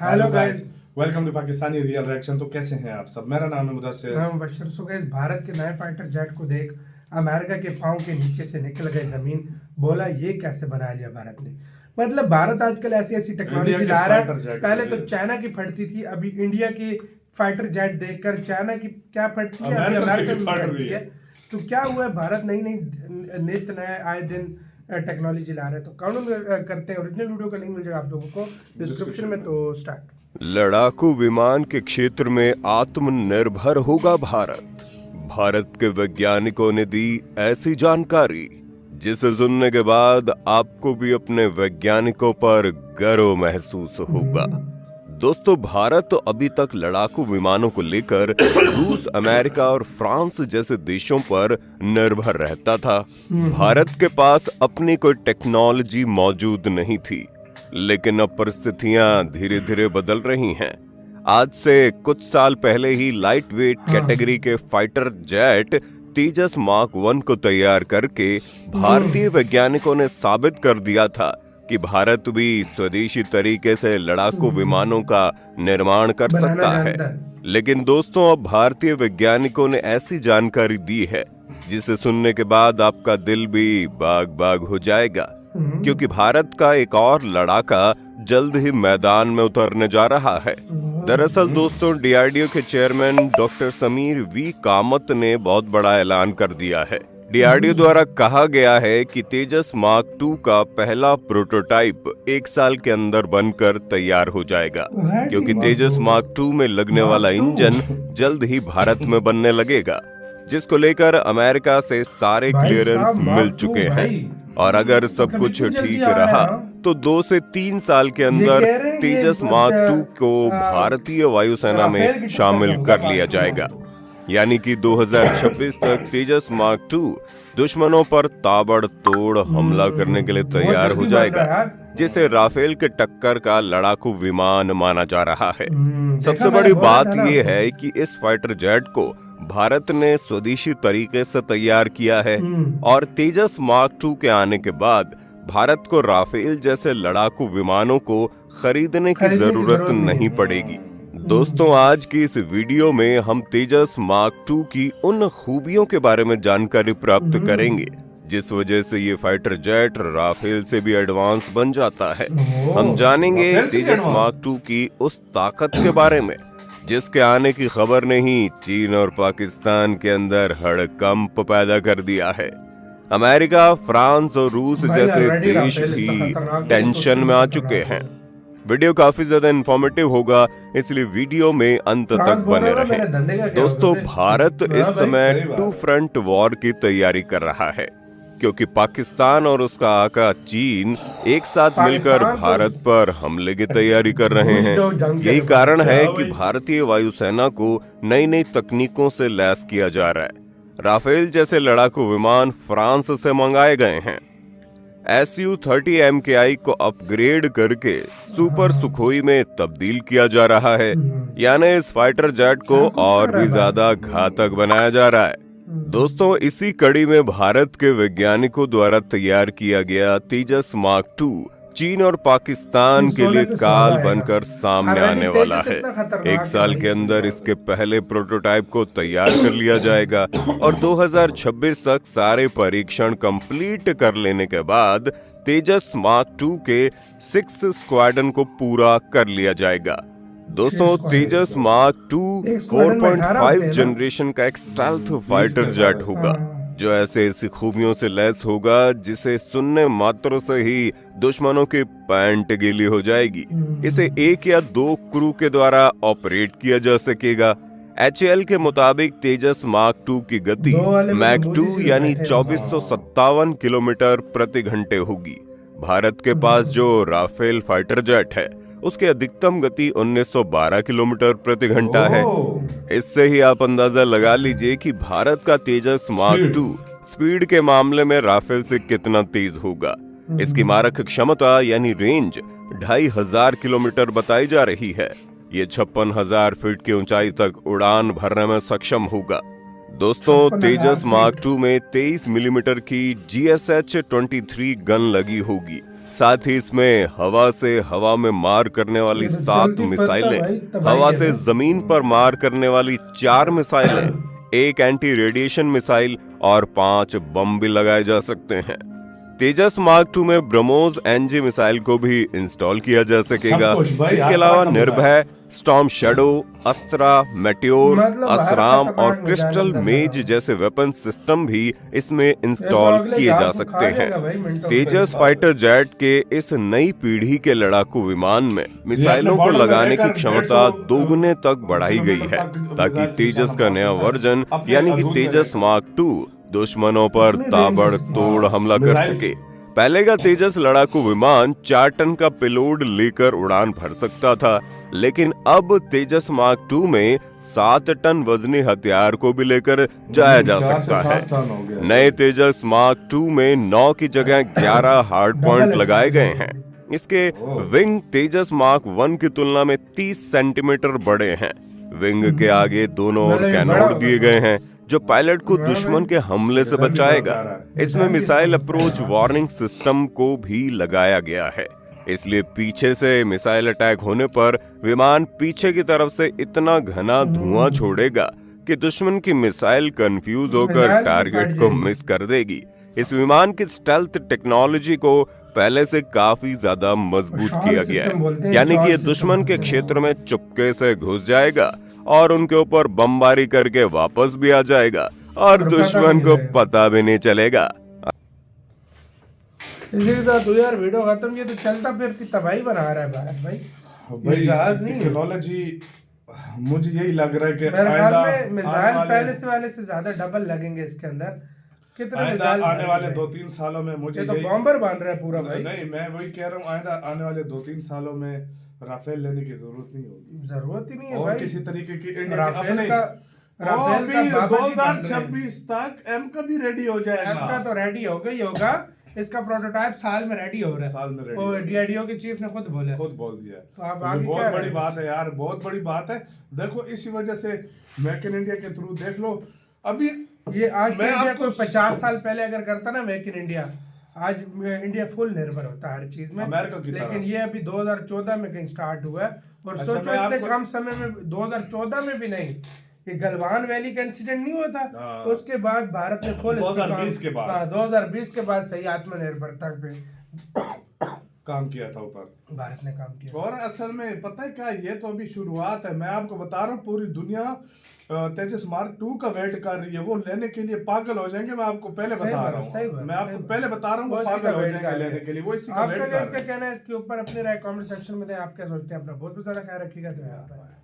Hello guys, welcome to Pakistani real reaction. तो कैसे हैं आप सब? मेरा नाम है मुदस्सिर। मैं बशर। सो गाइस, भारत के नए फाइटर जेट को देख अमेरिका के पांव के नीचे से निकल गए जमीन। बोला ये कैसे बना लिया भारत ने। मतलब भारत आजकल ऐसी ऐसी टेक्नोलॉजी ला रहा है। पहले तो चाइना की फटती थी, अभी इंडिया की फाइटर जेट देखकर चाइना की क्या फटती है, अभी अमेरिका की फटती है। तो क्या हुआ है, भारत नई नई नित्य नए आए दिन टेक्नोलॉजी ला रहे हैं। तो काउंट करते हैं। ओरिजिनल वीडियो का लिंक मिल जाएगा आप लोगों को डिस्क्रिप्शन में। तो स्टार्ट। लड़ाकू विमान के क्षेत्र में आत्मनिर्भर होगा भारत। भारत के वैज्ञानिकों ने दी ऐसी जानकारी जिसे सुनने के बाद आपको भी अपने वैज्ञानिकों पर गर्व महसूस होगा। दोस्तों, भारत अभी तक लड़ाकू विमानों को लेकर रूस, अमेरिका और फ्रांस जैसे देशों पर निर्भर रहता था। भारत के पास अपनी कोई टेक्नोलॉजी मौजूद नहीं थी, लेकिन अब परिस्थितियां धीरे धीरे बदल रही हैं। आज से कुछ साल पहले ही लाइट वेट कैटेगरी के फाइटर जेट तेजस मार्क 1 को तैयार करके भारतीय वैज्ञानिकों ने साबित कर दिया था कि भारत भी स्वदेशी तरीके से लड़ाकू विमानों का निर्माण कर सकता है। लेकिन दोस्तों, अब भारतीय वैज्ञानिकों ने ऐसी जानकारी दी है जिसे सुनने के बाद आपका दिल भी बाग बाग हो जाएगा, क्योंकि भारत का एक और लड़ाका जल्द ही मैदान में उतरने जा रहा है। दरअसल दोस्तों, डीआरडीओ के chairman doctor Sameer V Kamat ने बहुत बड़ा ऐलान कर दिया है। डीआरडीओ द्वारा कहा गया है कि तेजस मार्क 2 का पहला प्रोटोटाइप 1 साल के अंदर बनकर तैयार हो जाएगा, क्योंकि तेजस मार्क 2 में लगने वाला इंजन जल्द ही भारत में बनने लगेगा, जिसको लेकर अमेरिका से सारे क्लियरेंस मिल चुके हैं। और अगर सब कुछ ठीक रहा तो 2 से 3 साल के अंदर तेजस मार्क 2 को भारतीय वायुसेना में शामिल कर लिया जाएगा। यानी कि 2026 तक तेजस मार्क 2 दुश्मनों पर ताबड़तोड़ हमला करने के लिए तैयार हो जाएगा, जिसे राफेल के टक्कर का लड़ाकू विमान माना जा रहा है। सबसे बड़ी बात यह है कि इस फाइटर जेट को भारत ने स्वदेशी तरीके से तैयार किया है, और तेजस मार्क 2 के आने के बाद भारत को राफेल जैसे लड़ाकू विमानों को खरीदने की जरूरत नहीं पड़ेगी। दोस्तों, आज की इस वीडियो में हम तेजस मार्क 2 की उन खूबियों के बारे में जानकारी प्राप्त करेंगे जिस वजह से ये फाइटर जेट राफेल से भी एडवांस बन जाता है। हम जानेंगे तेजस मार्क 2 की उस ताकत के बारे में जिसके आने की खबर ने ही चीन और पाकिस्तान के अंदर हड़कंप पैदा कर दिया है। अमेरिका, फ्रांस और रूस जैसे देश भी टेंशन में आ चुके हैं। वीडियो काफी ज्यादा इंफॉर्मेटिव होगा, इसलिए वीडियो में अंत तक बने रहें। दोस्तों, भारत इस समय 2 फ्रंट वॉर की तैयारी कर रहा है, क्योंकि पाकिस्तान और उसका आका चीन एक साथ मिलकर भारत पर हमले की तैयारी कर रहे हैं। यही कारण है कि भारतीय वायुसेना को नई नई तकनीकों से लैस किया जा रहा है। राफेल जैसे लड़ाकू विमान फ्रांस से मंगाए गए हैं। Su-30 MKI को अपग्रेड करके सुपर सुखोई में तब्दील किया जा रहा है, यानी इस फाइटर जेट को और भी ज्यादा घातक बनाया जा रहा है। दोस्तों, इसी कड़ी में भारत के वैज्ञानिकों द्वारा तैयार किया गया तेजस मार्क 2 चीन और पाकिस्तान के लिए काल बनकर सामने आने वाला है। 1 साल के अंदर इसके पहले प्रोटोटाइप को तैयार कर लिया जाएगा, और 2026 तक सारे परीक्षण कंप्लीट कर लेने के बाद तेजस मार्क 2 के 6 स्क्वाड्रन को पूरा कर लिया जाएगा। दोस्तों, तेजस मार्क 2 4.5 जनरेशन का एक स्टेल्थ फाइटर जेट होगा, जो ऐसी खूबियों से लैस होगा जिसे सुनने मात्र से ही दुश्मनों की पैंट गीली हो जाएगी। इसे 1 या 2 क्रू के द्वारा ऑपरेट किया जा सकेगा। HAL के मुताबिक तेजस मार्क 2 की गति मैक 2 यानी 2457 किलोमीटर प्रति घंटे होगी। भारत के पास जो राफेल फाइटर जेट है उसकी अधिकतम गति 1912 किलोमीटर प्रति घंटा है। इससे ही आप अंदाजा लगा लीजिए कि भारत का तेजस मार्क 2 स्पीड के मामले में राफेल से कितना तेज होगा। इसकी मारक क्षमता यानी रेंज 2500 किलोमीटर बताई जा रही है। ये 56,000 फीट की ऊंचाई तक उड़ान भरने में सक्षम होगा। दोस्तों, तेजस मार्क 2 में 23 मिलीमीटर की GSH-23 गन लगी होगी, साथ ही इसमें हवा से हवा में मार करने वाली ये तो 7 चलती मिसाइलें, भाई, तबाही हवा के से ना। जमीन पर मार करने वाली 4 मिसाइलें, 1 एंटी रेडिएशन मिसाइल और 5 बम भी लगाए जा सकते हैं। तेजस मार्क 2 में ब्रह्मोस एनजी मिसाइल को भी इंस्टॉल किया जा सकेगा। सब कुछ भाई, इसके यात्रा अलावा का मजा है। निर्भय, स्टॉर्म शैडो, अस्त्रा, मेट्योर, मतलब भारत का असराम तबाह और मचाने क्रिस्टल अंदर मेज लगा हुआ। जैसे वेपन सिस्टम भी इसमें ये तो इंस्टॉल अगले किए जहाज जा को सकते खा हैं। जाएगा भाई मिनटों में। तेजस फाइटर जेट के इस नई पीढ़ी के लड़ाकू विमान में मिसाइलों को बॉर्डर में लगाने की रहकर क्षमता 150 दोगुने तक बढ़ाई गई किलोमीटर है, तक ताकि मिसाइल से तेजस निशाना का नया मार सकता है। वर्जन अपने यानी कि अधूर में तेजस रहकर। मार्क 2 दुश्मनों पर अपनी रेंज ताबड़तोड़ इसकी। हमला कर मिसाइल- सके। पहले का तेजस लड़ाकू विमान 4 टन का पेलोड लेकर उड़ान भर सकता था, लेकिन अब तेजस मार्क 2 में 7 टन वजनी हथियार को भी लेकर जाया जा 4 से सकता 7 है। टन हो गया। नए तेजस मार्क 2 में 9 की जगह 11 हार्ड डबल पॉइंट है। लगाए गए हैं। इसके ओह। विंग तेजस मार्क 1 की तुलना में 30 सेंटीमीटर बड़े हैं। विंग के आगे दोनों ओर मतलब ये बड़ा कैनोड होगा दिए थोड़ा। गए हैं, जो पायलट को हाँ दुश्मन भाई। के हमले से रिजल्ट भी बचाएगा। बहुत प्यारा है। इसमें मिसाइल मिसाइल भी अप्रोच इसमें वार्निंग सिस्टम को भी लगाया गया है, इसलिए पीछे से मिसाइल अटैक होने पर विमान पीछे की तरफ से इतना घना धुआं छोड़ेगा कि दुश्मन की मिसाइल कंफ्यूज होकर मिसाइल तो टारगेट कट को जाएगी। मिस कर देगी। इस विमान की स्टेल्थ टेक्नोलॉजी को पहले से काफी ज्यादा मजबूत शॉल किया गया सिस्टम बोलते है, हैं, यानी कि शॉल ये सिस्टम दुश्मन के बोलते हैं। क्षेत्र में चुपके से घुस जाएगा और उनके ऊपर बमबारी करके वापस भी आ जाएगा और और पता भी दुश्मन नहीं को लगेगा। पता भी नहीं चलेगा। इसी के साथ तो यार वीडियो खत्म, ये तो चलता फिरती तबाही बना रहा है भारत भाई। भाई ये जहाज नहीं है। टेक्नोलॉजी मुझे यही लग रहा है कि मेरे ख्याल आइंदा में मिसाइल आने वाले- पहले से वाले से ज्यादा डबल लगेंगे इसके अंदर। कितने आइंदा मिसाइल आने वाले भरेंगे? 2-3 सालों में मुझे ये तो यही- बॉम्बर बन रहा है पूरा भाई। नहीं, मैं वही कह रहा हूँ, आइंदा आने वाले 2-3 सालों में राफेल लेने की जरूरत नहीं होगी जरूरत ही नहीं है और भाई। किसी तरीके की इंडिया की राफेल अपने का राफेल का बाबा जी बन रहे हैं। 2026 तक एम का भी रेडी हो जाएगा। एम का तो रेडी हो गई होगा, इसका प्रोटोटाइप साल में रेडी हो रहा है। साल में ready वो हो रहा है। DRDO के चीफ ने खुद बोला। खुद बोल दिया है। तो आप ये आगे बहुत क्या बड़ी है? बात है यार, बहुत बड़ी बात है। देखो इसी वजह से मेक इन इंडिया के थ्रू देख लो अभी ये आज से मैं इंडिया आपको कोई 50 साल पहले अगर करता ना मेक इन इंडिया, आज इंडिया फुल निर्भर होता है हर चीज में। अमेरिका की तरह। लेकिन ये अभी 2014 में कहीं स्टार्ट हुआ है और अच्छा, सोचो मैं इतने आपको- कम समय में 2014 में भी नहीं, ये गलवान वैली का इंसिडेंट नहीं हुआ था, हाँ। उसके बाद भारत ने फुल 2020 के बाद। 2020 के बाद सही आत्मनिर्भरता पे काम किया था ऊपर भारत ने काम किया। और असल में पता है क्या, ये तो अभी शुरुआत है। मैं आपको बता रहा हूँ पूरी दुनिया तेजस मार्क 2 का वेट कर रही है, वो लेने के लिए पागल हो जाएंगे। मैं आपको पहले सही बता बात, रहा सही हूँ, बात, मैं सही आपको बात। पहले बता रहा हूँ, वो वो इसी का पागल हो वेट जाएंगे कर रहे लेने हैं। के लिए, वो इसी का आपका वेट क्या कर इसका रहे हैं। कहना है इसके ऊपर अपनी राय कमेंट सेक्शन में दें। आप क्या सोचते हैं, अपना बहुत बहुत ज्यादा ख्याल रखिएगा। तो यहाँ पर